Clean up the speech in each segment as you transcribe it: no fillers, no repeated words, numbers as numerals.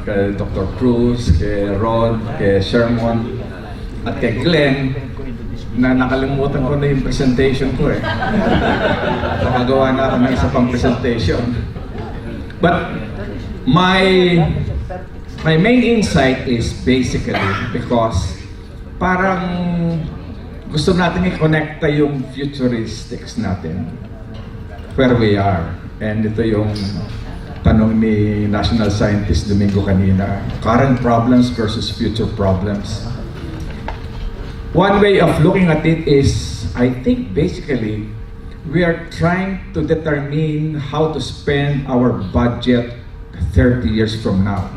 kay Dr. Cruz, kay Rod, kay Sherman, at kay Glenn, na nakalimutan ko na yung presentation ko eh. Nakagawa na ako ng isa pang presentation. But my main insight is basically because parang gusto natin i-connecta yung futuristics natin where we are. And ito yung tanong ni National Scientist Domingo kanina, current problems versus future problems. One way of looking at it is, I think basically, we are trying to determine how to spend our budget 30 years from now.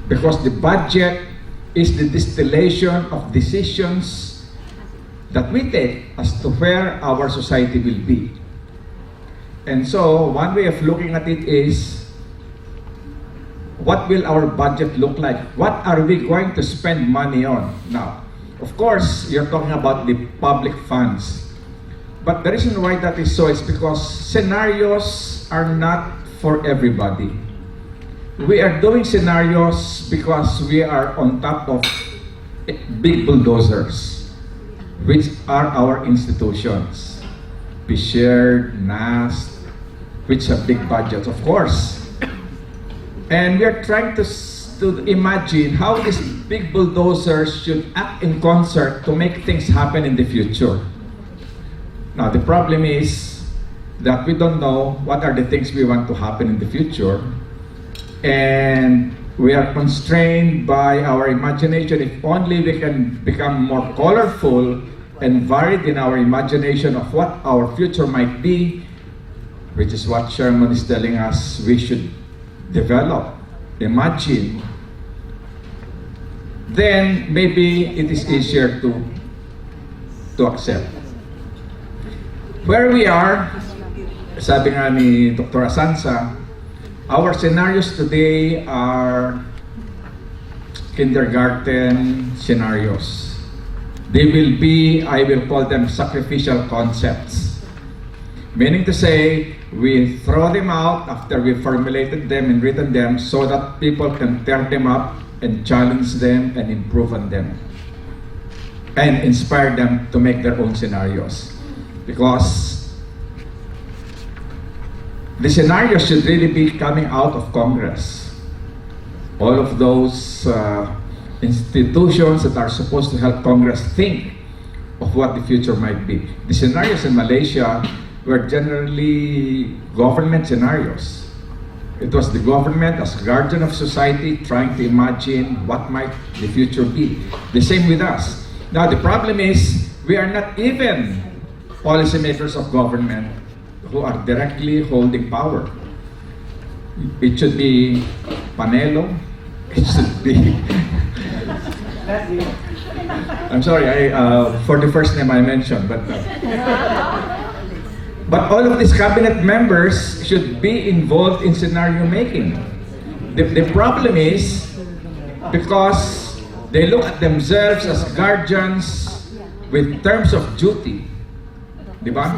Because the budget is the distillation of decisions that we take as to where our society will be. And so, one way of looking at it is, what will our budget look like? What are we going to spend money on? Now, of course, you're talking about the public funds. But the reason why that is so is because scenarios are not for everybody. We are doing scenarios because we are on top of big bulldozers, which are our institutions. Shared, NAST, which have big budgets, of course. And we are trying to imagine how these big bulldozers should act in concert to make things happen in the future. Now, the problem is that we don't know what are the things we want to happen in the future. And we are constrained by our imagination. If only we can become more colorful and varied in our imagination of what our future might be, which is what Sherman is telling us we should develop, imagine, then maybe it is easier to accept. Where we are, sabi nga ni Dr. Asansa, our scenarios today are kindergarten scenarios. They will be, I will call them sacrificial concepts. Meaning to say, we throw them out after we formulated them and written them so that people can tear them up and challenge them and improve on them. And inspire them to make their own scenarios. Because the scenarios should really be coming out of Congress. All of those institutions that are supposed to help Congress think of what the future might be. The scenarios in Malaysia were generally government scenarios. It was the government as guardian of society trying to imagine what might the future be. The same with us. Now the problem is, we are not even policymakers of government who are directly holding power. It should be Panelo, it should be I'm sorry, for the first name I mentioned, but all of these cabinet members should be involved in scenario making. The problem is because they look at themselves as guardians with terms of duty. Di ba?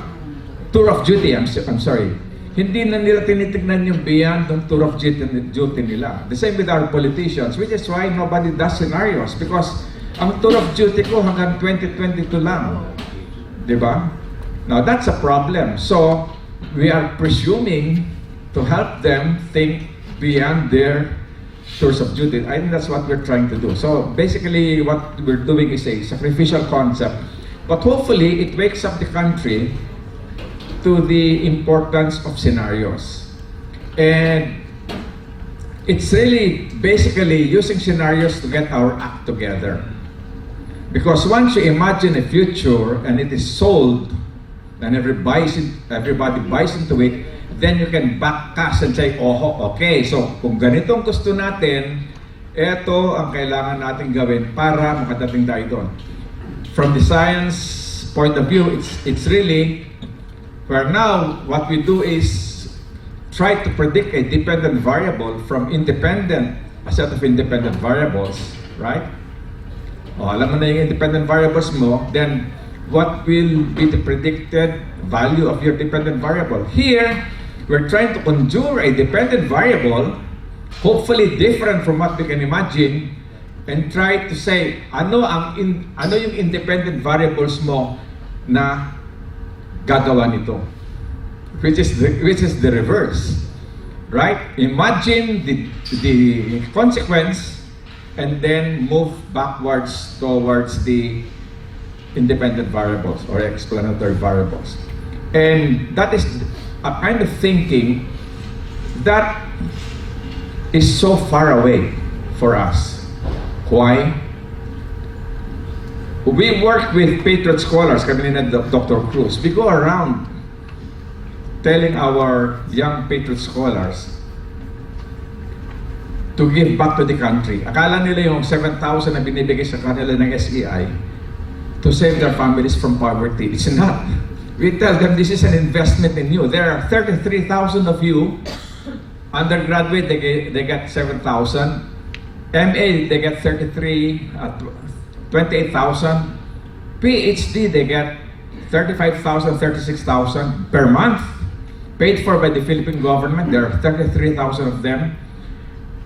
Tour of duty, I'm sorry. Hindi na nila tinitignan yung beyond ng tour of duty nila. The same with our politicians, which is why nobody does scenarios, because ang tour of duty ko hanggang 2022 lang. Diba? Now that's a problem. So we are presuming to help them think beyond their tours of duty. I think that's what we're trying to do. So basically what we're doing is a sacrificial concept. But hopefully it wakes up the country to the importance of scenarios. And it's really basically using scenarios to get our act together. Because once you imagine a future and it is sold, and everybody buys into it, then you can backcast and say, oh, okay, so kung ganitong gusto natin, ito ang kailangan natin gawin para makadating tayo doon. From the science point of view, it's really, where now what we do is try to predict a dependent variable from a set of independent variables, right? O, alam mo na yung independent variables mo, then what will be the predicted value of your dependent variable? Here, we're trying to conjure a dependent variable hopefully different from what we can imagine, and try to say, ano yung independent variables mo na gagawa nito? Which is the reverse. Right? Imagine the consequence and then move backwards towards the independent variables or explanatory variables. And that is a kind of thinking that is so far away for us. Why? We work with Patriot scholars, kami ni Dr. Cruz. We go around telling our young Patriot scholars to give back to the country. Akala nila yung 7,000 na binibigay sa kanila ng SEI to save their families from poverty. It's not. We tell them this is an investment in you. There are 33,000 of you. Undergraduate, they get 7,000. MA, they get 28,000. PhD, they get 35,000, 36,000 per month. Paid for by the Philippine government. There are 33,000 of them.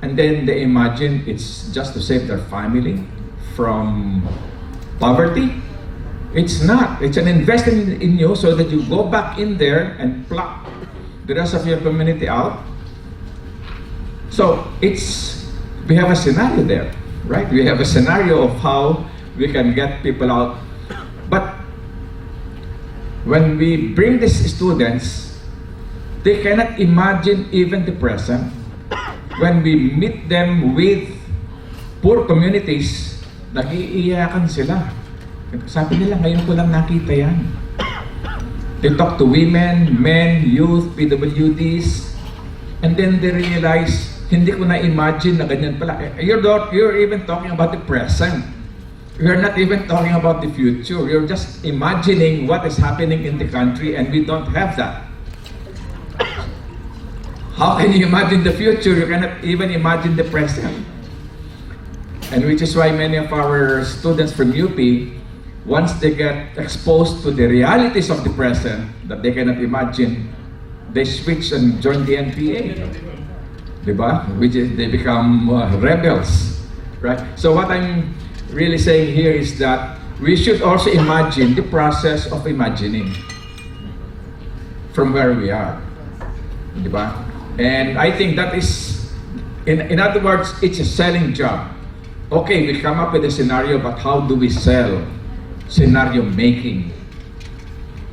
And then they imagine it's just to save their family from poverty. It's not. It's an investment in you so that you go back in there and pluck the rest of your community out. So we have a scenario there, right? We have a scenario of how we can get people out. But when we bring these students, they cannot imagine even the present. When we meet them with poor communities, nag-iiyakan sila. Sabi nila, ngayon ko lang nakita yan. They talk to women, men, youth, PWDs, and then they realize, hindi ko na-imagine na ganyan pala. You're even talking about the present. You're not even talking about the future. You're just imagining what is happening in the country, and we don't have that. How can you imagine the future? You cannot even imagine the present. And which is why many of our students from UP, once they get exposed to the realities of the present that they cannot imagine, they switch and join the NPA. Diba? Which is, they become rebels. Right? So what I'm really saying here is that we should also imagine the process of imagining from where we are. Diba? And I think that is, in other words, it's a selling job. Okay, we come up with a scenario, but how do we sell? Scenario making.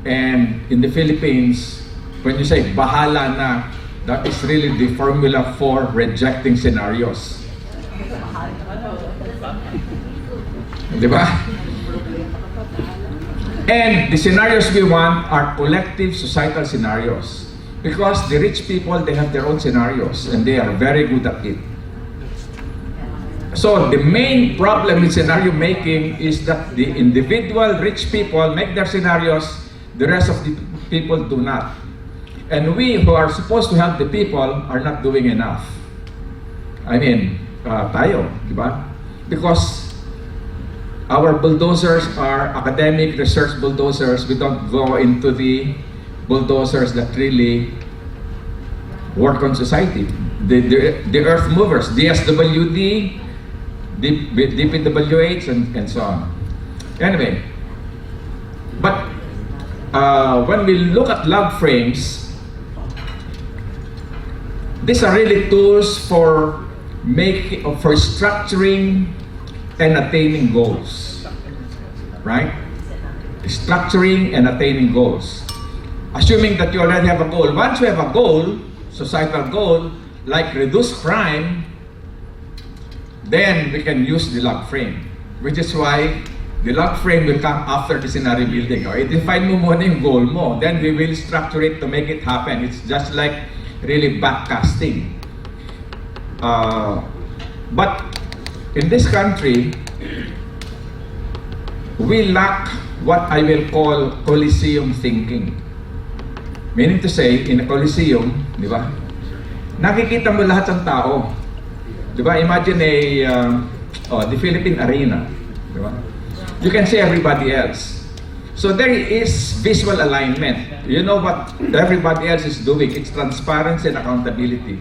And in the Philippines, when you say bahala na, that is really the formula for rejecting scenarios. Diba? And the scenarios we want are collective societal scenarios. Because the rich people, they have their own scenarios and they are very good at it. So the main problem with scenario making is that the individual rich people make their scenarios, the rest of the people do not. And we who are supposed to help the people are not doing enough. I mean, tayo, diba? Because our bulldozers are academic research bulldozers. We don't go into the bulldozers that really work on society. The earth movers, DSWD, DPWH, and so on. Anyway, but when we look at log frames, these are really tools for structuring and attaining goals, right? Structuring and attaining goals. Assuming that you already have a goal. Once you have a goal, societal goal, like reduce crime, then we can use the log frame. Which is why the log frame will come after the scenario building. Okay, define mo muna yung goal mo. Then we will structure it to make it happen. It's just like really backcasting. But in this country, we lack what I will call Coliseum thinking. Meaning to say, in a Coliseum, di ba? Nakikita mo lahat ng tao. Di ba? Imagine the Philippine arena. Di ba? You can see everybody else. So there is visual alignment. You know what everybody else is doing. It's transparency and accountability.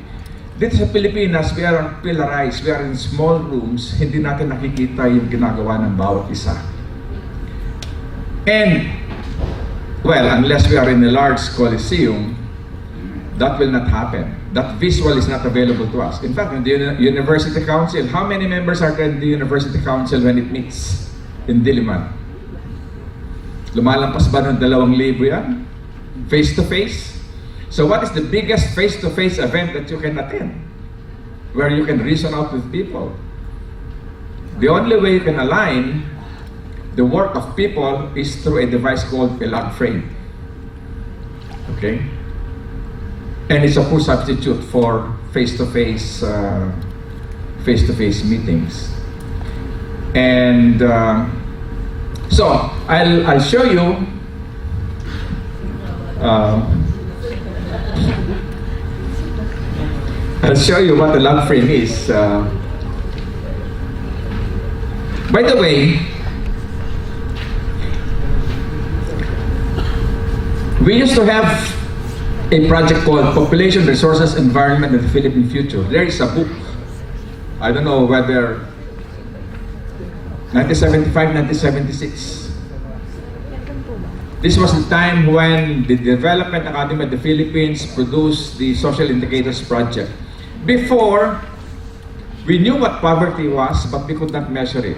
Dito sa Pilipinas, we are pillarized, we are in small rooms, hindi natin nakikita yung ginagawa ng bawat isa. And, well, unless we are in a large coliseum, that will not happen. That visual is not available to us. In fact, in the University Council, how many members are there in the University Council when it meets in Diliman? Lumalampas ba ng 2,000 yan? Face-to-face? So what is the biggest face-to-face event that you can attend? Where you can reason out with people? The only way you can align the work of people is through a device called a logframe. Okay? And it's a full substitute for face-to-face meetings. And so I'll show you what the logframe is. By the way, we used to have a project called Population, Resources, Environment, and the Philippine Future. There is a book. I don't know whether 1975, 1976. This was the time when the Development Academy of the Philippines produced the Social Indicators Project. Before, we knew what poverty was, but we could not measure it.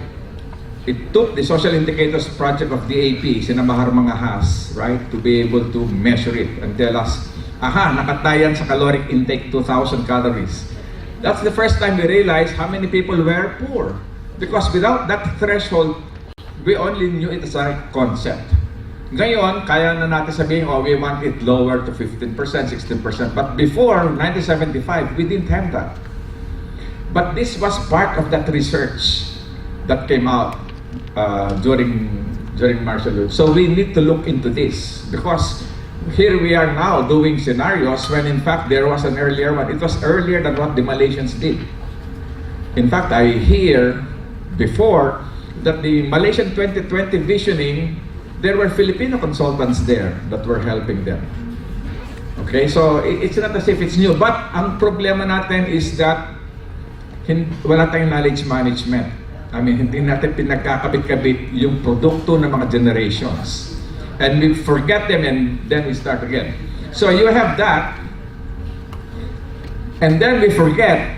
It took the Social Indicators Project of the AP, sinamahar mga has, right, to be able to measure it and tell us, aha, nakatayan sa caloric intake 2,000 calories. That's the first time we realized how many people were poor. Because without that threshold, we only knew it as a concept. Ngayon, kaya na natin sabihin, oh, we want it lower to 15%, 16%. But before 1975, we didn't have that. But this was part of that research that came out during martial law. So we need to look into this, because here we are now doing scenarios when in fact there was an earlier one. It was earlier than what the Malaysians did. In fact, I hear before that the Malaysian 2020 visioning, there were Filipino consultants there that were helping them. Okay, so it's not as if it's new. But ang problema natin is that wala tayong knowledge management. I mean, hindi natin pinagkakabit-kabit yung produkto ng mga generations. And we forget them and then we start again. So you have that. And then we forget,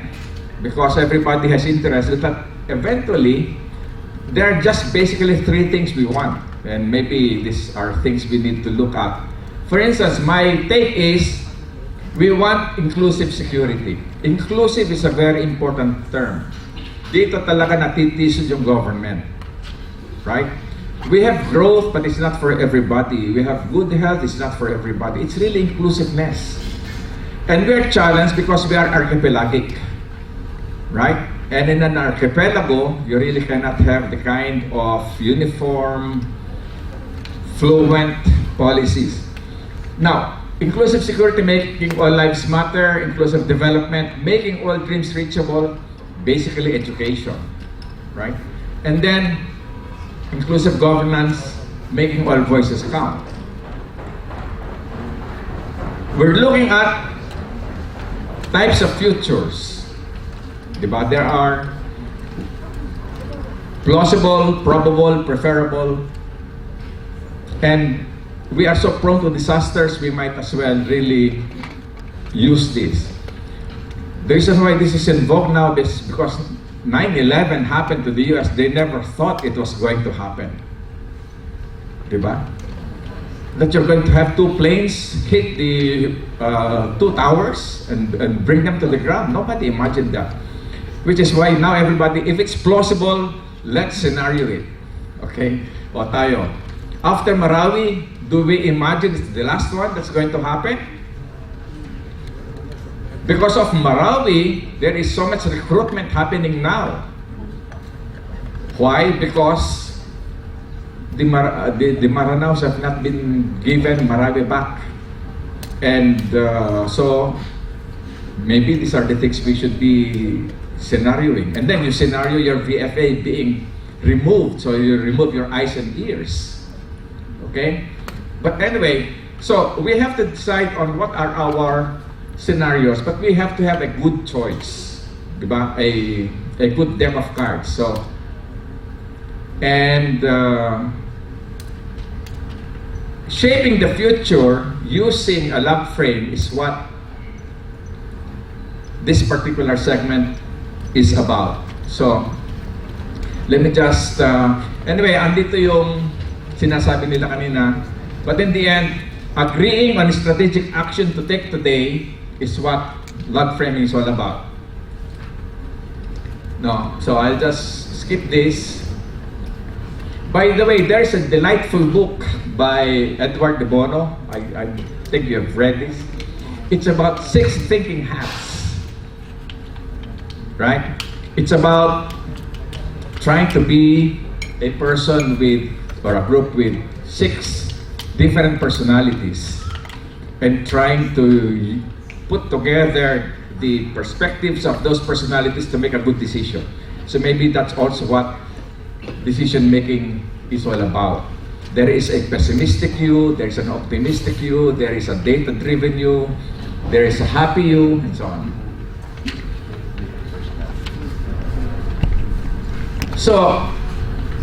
because everybody has interest, that eventually, there are just basically three things we want. And maybe these are things we need to look at. For instance, my take is, we want inclusive security. Inclusive is a very important term. Dito talaga natitisod yung government. Right? We have growth, but it's not for everybody. We have good health, it's not for everybody. It's really inclusiveness. And we are challenged because we are archipelagic. Right? And in an archipelago, you really cannot have the kind of uniform, fluent policies. Now, inclusive security, making all lives matter, inclusive development, making all dreams reachable, basically education, right? And then, inclusive governance, making all voices count. We're looking at types of futures. Diba? There are plausible, probable, preferable, and we are so prone to disasters, we might as well really use this. The reason why this is in vogue now is because 9/11 happened to the US. They never thought it was going to happen. Diba? That you're going to have two planes hit the two towers and bring them to the ground. Nobody imagined that. Which is why now everybody, if it's plausible, let's scenario it. Okay? O tayo. After Marawi, do we imagine it's the last one that's going to happen? Because of Marawi, there is so much recruitment happening now. Why? Because the Maranaos have not been given Marawi back. And so, maybe these are the things we should be scenarioing. And then you scenario your VFA being removed, so you remove your eyes and ears. Okay? But anyway, so we have to decide on what are our scenarios, but we have to have a good choice, diba? A good deck of cards. So, and shaping the future using a log frame is what this particular segment is about. So, let me just, anyway, andito yung sinasabi nila kanina. But in the end, agreeing on strategic action to take today is what log framing is all about. No, so I'll just skip this. By the way, there's a delightful book by Edward de Bono. I think you have read this. It's about 6 thinking hats. Right? It's about trying to be a person with, or a group with 6 different personalities and trying to put together the perspectives of those personalities to make a good decision. So maybe that's also what decision making is all about. There is a pessimistic you, there is an optimistic you, there is a data-driven you, there is a happy you, and so on. So,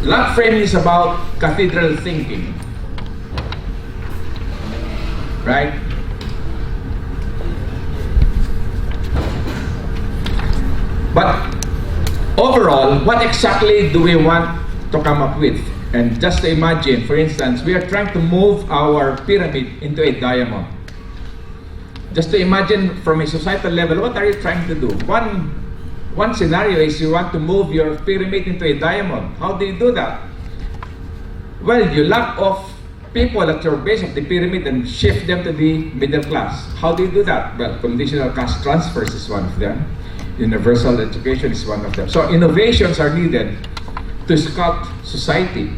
log framing is about cathedral thinking, right? But overall, what exactly do we want to come up with? And just to imagine, for instance, we are trying to move our pyramid into a diamond. Just to imagine from a societal level, what are you trying to do? One scenario is you want to move your pyramid into a diamond. How do you do that? Well, you lock off people at your base of the pyramid and shift them to the middle class. How do you do that? Well, conditional cash transfers is one of them. Universal education is one of them. So innovations are needed to sculpt society.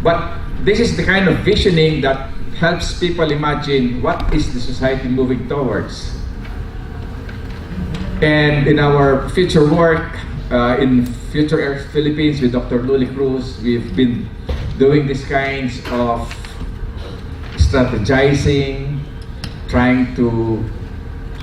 But this is the kind of visioning that helps people imagine what is the society moving towards. And in our future work, in Future Earth Philippines with Dr. Luli Cruz, we've been doing these kinds of strategizing, trying to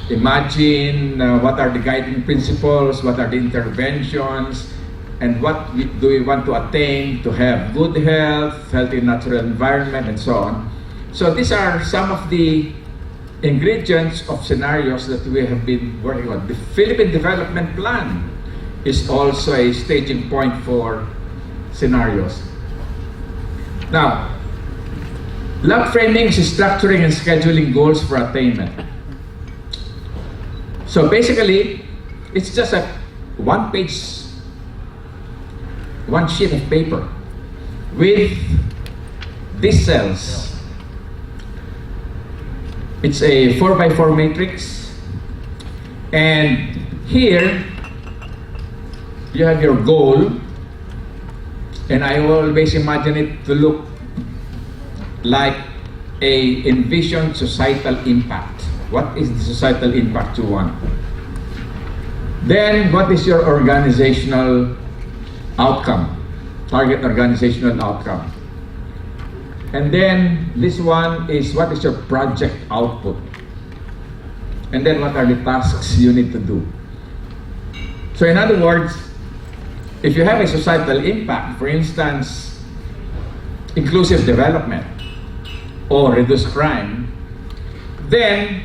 imagine what are the guiding principles, what are the interventions, and what do we want to attain to have good health, healthy natural environment, and so on. So these are some of the ingredients of scenarios that we have been working on. The Philippine Development Plan is also a staging point for scenarios. Now, log framing is structuring and scheduling goals for attainment. So basically, it's just a one sheet of paper with these cells. It's a 4x4 matrix, and here you have your goal, and I always imagine it to look like a envisioned societal impact. What is the societal impact you want? Then what is your organizational outcome, target organizational outcome? And then this one is what is your project output? And then what are the tasks you need to do? So in other words, if you have a societal impact, for instance, inclusive development or reduce crime, then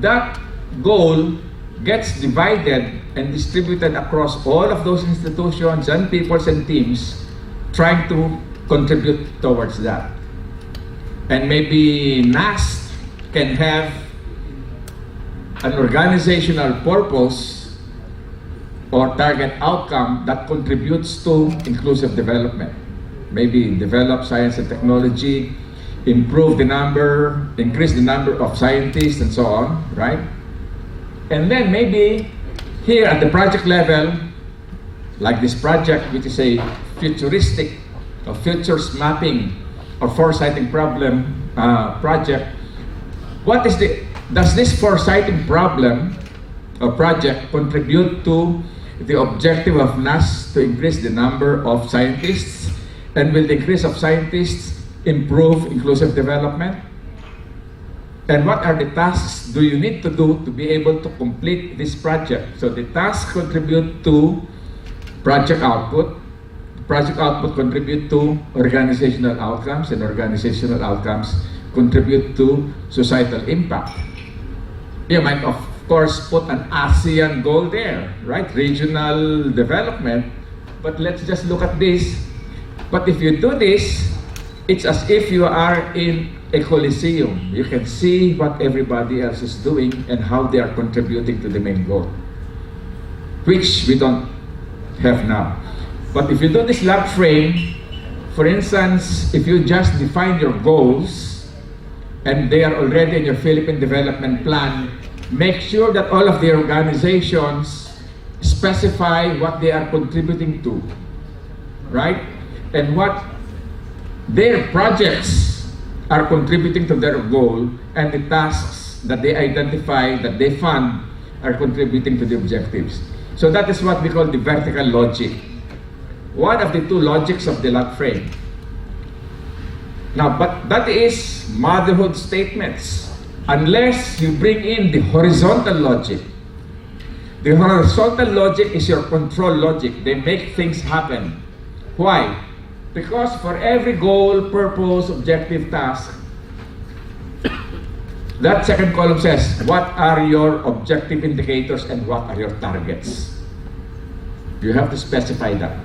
that goal gets divided and distributed across all of those institutions and peoples and teams trying to contribute towards that. And maybe NAST can have an organizational purpose or target outcome that contributes to inclusive development. Maybe develop science and technology, increase the number of scientists and so on, right? And then maybe here at the project level, like this project, which is a futuristic or futures mapping or foresighting problem project, does this foresighting problem or project contribute to the objective of NAS to increase the number of scientists? And will the increase of scientists improve inclusive development? And what are the tasks do you need to do to be able to complete this project? So the tasks contribute to project output. Project output contribute to organizational outcomes, and organizational outcomes contribute to societal impact. You might, of course, put an ASEAN goal there, right? Regional development. But let's just look at this. But if you do this, it's as if you are in a coliseum. You can see what everybody else is doing and how they are contributing to the main goal, which we don't have now. But if you do this log frame, for instance, if you just define your goals and they are already in your Philippine development plan, make sure that all of the organizations specify what they are contributing to, right? And what their projects are contributing to their goal, and the tasks that they identify, that they fund, are contributing to the objectives. So that is what we call the vertical logic. One of the two logics of the log frame. Now, but that is motherhood statements, unless you bring in the horizontal logic. The horizontal logic is your control logic. They make things happen. Why? Because for every goal, purpose, objective, task, that second column says, what are your objective indicators and what are your targets? You have to specify that.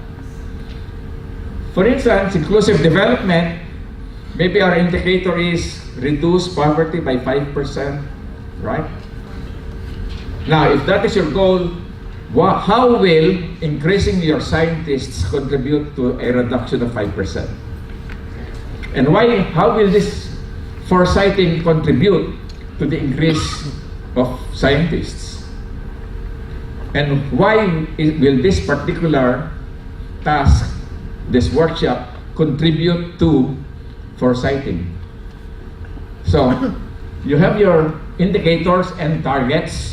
For instance, inclusive development, maybe our indicator is reduce poverty by 5%, right? Now, if that is your goal, how will increasing your scientists contribute to a reduction of 5%? And how will this foresighting contribute to the increase of scientists? And why will this particular task, this workshop, contribute to foresighting? So, you have your indicators and targets.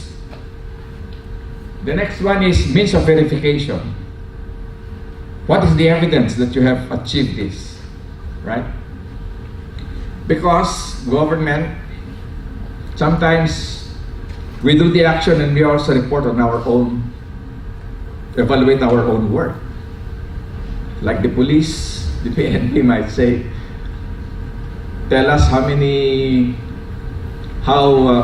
The next one is means of verification. What is the evidence that you have achieved this, right? Because government, sometimes we do the action and we also report on our own, evaluate our own work. Like the police, the PNP might say, tell us how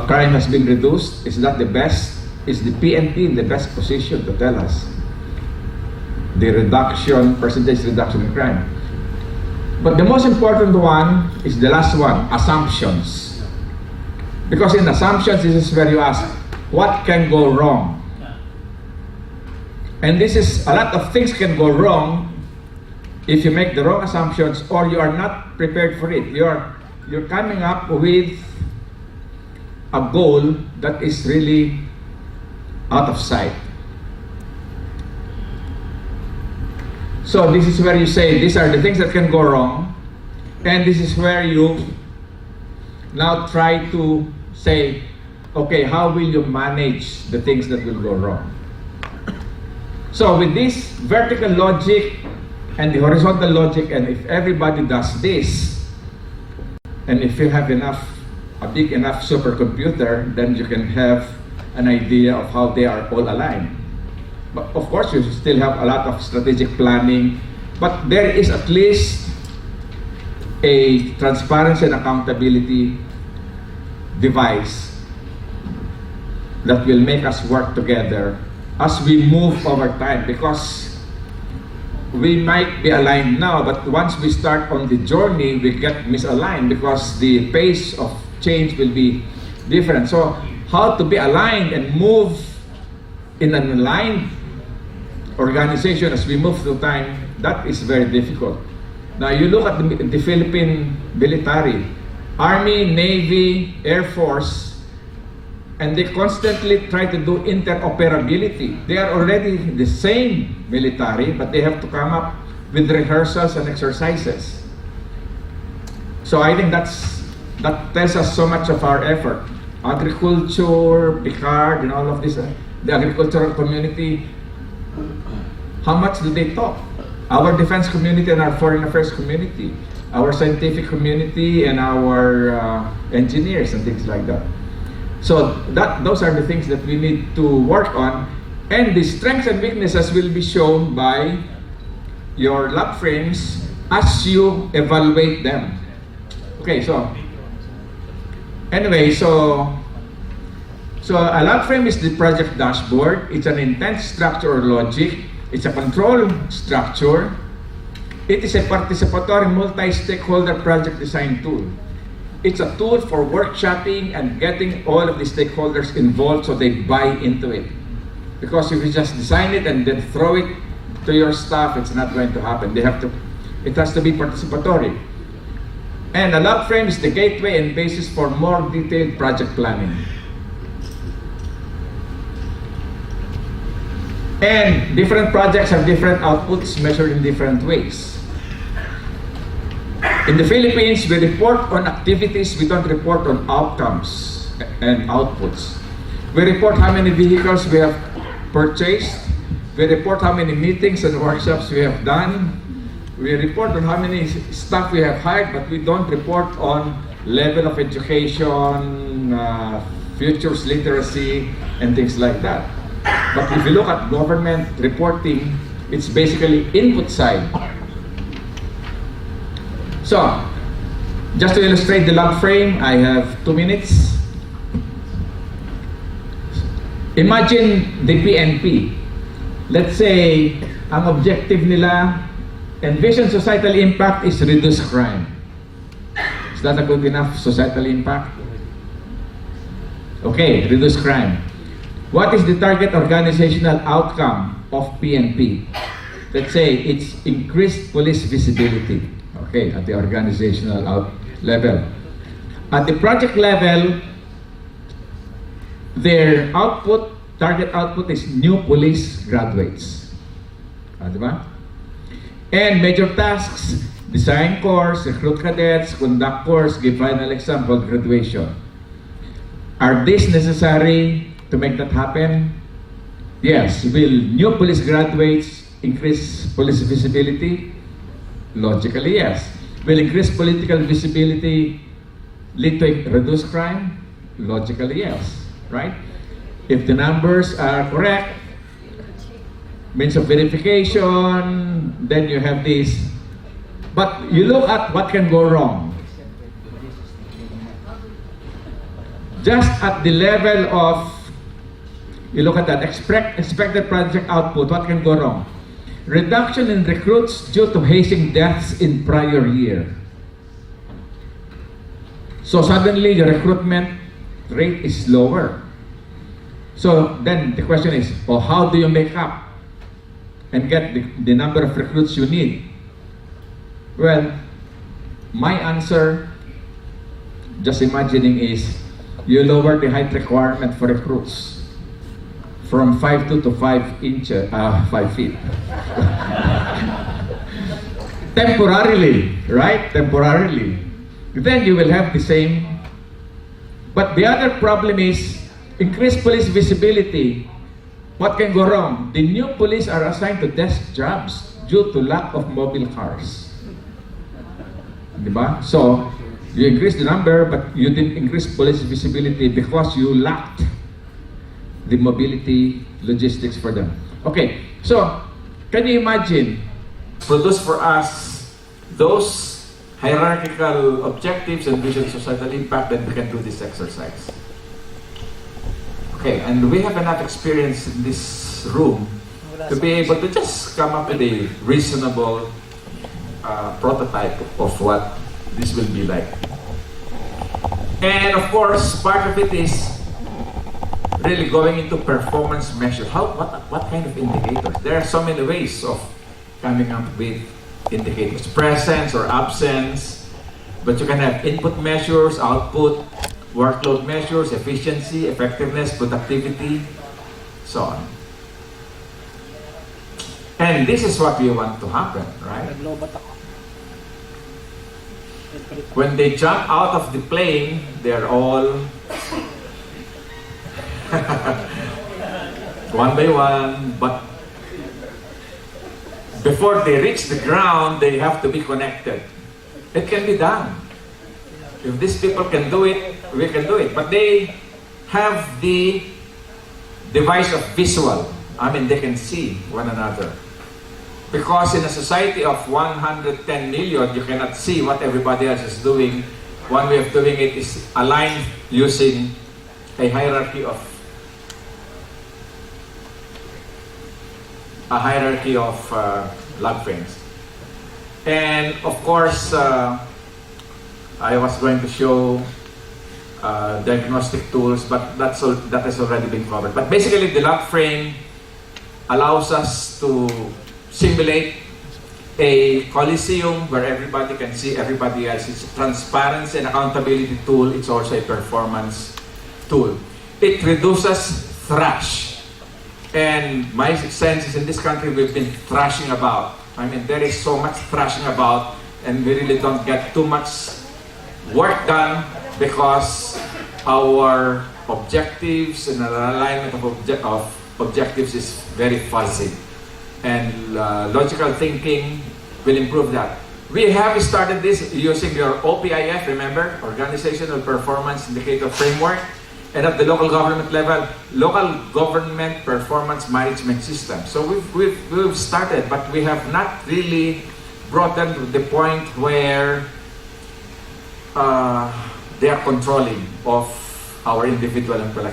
crime has been reduced. Is that the best? Is the PNP in the best position to tell us the percentage reduction in crime? But the most important one is the last one, assumptions. Because in assumptions, this is where you ask, what can go wrong? And this is, a lot of things can go wrong if you make the wrong assumptions or you are not prepared for it. You're coming up with a goal that is really out of sight. So this is where you say, these are the things that can go wrong, and this is where you now try to say, okay, how will you manage the things that will go wrong? So with this vertical logic and the horizontal logic, and if everybody does this, and if you have a big enough supercomputer, then you can have an idea of how they are all aligned. But of course, you still have a lot of strategic planning, but there is at least a transparency and accountability device that will make us work together as we move over time, because we might be aligned now, but once we start on the journey, we get misaligned because the pace of change will be different. So how to be aligned and move in an aligned organization as we move through time, that is very difficult. Now you look at the Philippine military, Army, Navy, Air Force, and they constantly try to do interoperability. They are already the same military, but they have to come up with rehearsals and exercises. So I think that tells us so much of our effort. Agriculture, Picard, and all of this, the agricultural community, how much do they talk? Our defense community and our foreign affairs community. our scientific community, and our engineers and things like that. So those are the things that we need to work on, and the strengths and weaknesses will be shown by your log frames as you evaluate them. Okay, so anyway, so a log frame is the project dashboard. It's an intent structure or logic. It's a control structure. It is a participatory multi-stakeholder project design tool. It's a tool for workshopping and getting all of the stakeholders involved so they buy into it. Because if you just design it and then throw it to your staff, it's not going to happen. It has to be participatory. And a log frame is the gateway and basis for more detailed project planning. And different projects have different outputs measured in different ways. In the Philippines, we report on activities, we don't report on outcomes and outputs. We report how many vehicles we have purchased. We report how many meetings and workshops we have done. We report on how many staff we have hired, but we don't report on level of education, futures literacy, and things like that. But if you look at government reporting, it's basically input side. So, just to illustrate the log frame, I have 2 minutes. Imagine the PNP. Let's say, ang objective nila, envision societal impact is reduce crime. Is that a good enough societal impact? Okay, reduce crime. What is the target organizational outcome of PNP? Let's say it's increased police visibility. Okay, at the organizational level. At the project level, their output, target output is new police graduates. Diba? And major tasks, design course, recruit cadets, conduct course, give final exam, for graduation. Are these necessary to make that happen? Yes. Will new police graduates increase police visibility? Logically, yes. Will increased political visibility lead to reduced crime? Logically, yes. Right? If the numbers are correct, means of verification, then you have this. But you look at what can go wrong. Just at the level of, you look at that, expected project output, what can go wrong? Reduction in recruits due to hazing deaths in prior year. So suddenly your recruitment rate is lower. So then the question is, oh, how do you make up and get the number of recruits you need? Well, my answer, just imagining, is you lower the height requirement for recruits from 5'2" to 5 feet. Temporarily, right? Temporarily. Then you will have the same. But the other problem is increased police visibility. What can go wrong? The new police are assigned to desk jobs due to lack of mobile cars. Diba? So, you increase the number, but you didn't increase police visibility because you lacked the mobility logistics for them. Okay, so can you imagine, produce for us those hierarchical objectives and vision societal impact, that we can do this exercise. Okay, and we have enough experience in this room to be able to just come up with a reasonable prototype of what this will be like. And of course, part of it is really going into performance measures. What kind of indicators? There are so many ways of coming up with indicators. Presence or absence. But you can have input measures, output, workload measures, efficiency, effectiveness, productivity, so on. And this is what we want to happen, right? When they jump out of the plane, they're all one by one, but before they reach the ground, they have to be connected. It can be done. If these people can do it, we can do it. But they have the device of visual. I mean, they can see one another. Because in a society of 110 million, you cannot see what everybody else is doing. One way of doing it is aligned using a hierarchy of log frames. And of course, I was going to show diagnostic tools, but that has already been covered. But basically, the log frame allows us to simulate a coliseum where everybody can see everybody else. It's a transparency and accountability tool. It's also a performance tool. It reduces thrash. And my sense is in this country we've been thrashing about. I mean, there is so much thrashing about, and we really don't get too much work done because our objectives and the alignment of objectives is very fuzzy. And logical thinking will improve that. We have started this using your OPIF, remember? Organizational Performance Indicator Framework. And at the local government level, Local Government Performance Management System. So we've started, but we have not really brought them to the point where they are controlling of our individual and collective